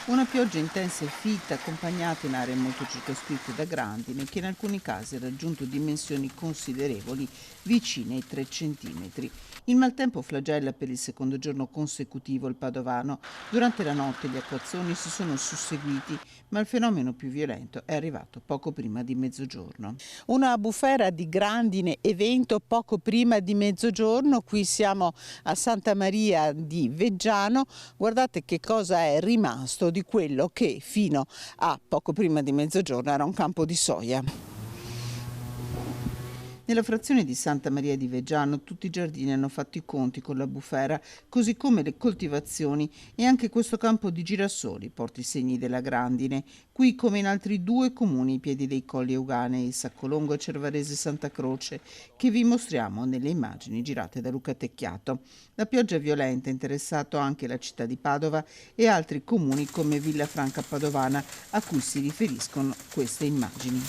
Una pioggia intensa e fitta, accompagnata in aree molto circoscritte da grandine, che in alcuni casi ha raggiunto dimensioni considerevoli, vicine ai 3 centimetri. Il maltempo flagella per il secondo giorno consecutivo il Padovano. Durante la notte gli acquazzoni si sono susseguiti, ma il fenomeno più violento è arrivato poco prima di mezzogiorno. Una bufera di grandine e vento poco prima di mezzogiorno. Qui siamo a Santa Maria di Veggiano. Guardate che cosa è rimasto di quello che fino a poco prima di mezzogiorno era un campo di soia. Nella frazione di Santa Maria di Veggiano tutti i giardini hanno fatto i conti con la bufera, così come le coltivazioni, e anche questo campo di girasoli porta i segni della grandine. Qui, come in altri 2 comuni ai piedi dei Colli Euganei, Saccolongo e Cervarese Santa Croce, che vi mostriamo nelle immagini girate da Luca Tecchiato. La pioggia violenta ha interessato anche la città di Padova e altri comuni come Villafranca Padovana, a cui si riferiscono queste immagini.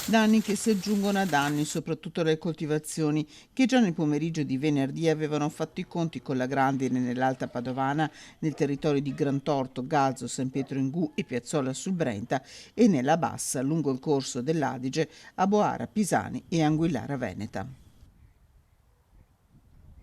Danni che si aggiungono a danni, soprattutto alle coltivazioni, che già nel pomeriggio di venerdì avevano fatto i conti con la grandine nell'Alta Padovana, nel territorio di Grantorto, Gazzo, San Pietro Ingù e Piazzola sul Brenta, e nella Bassa, lungo il corso dell'Adige, a Boara, Pisani e Anguillara Veneta.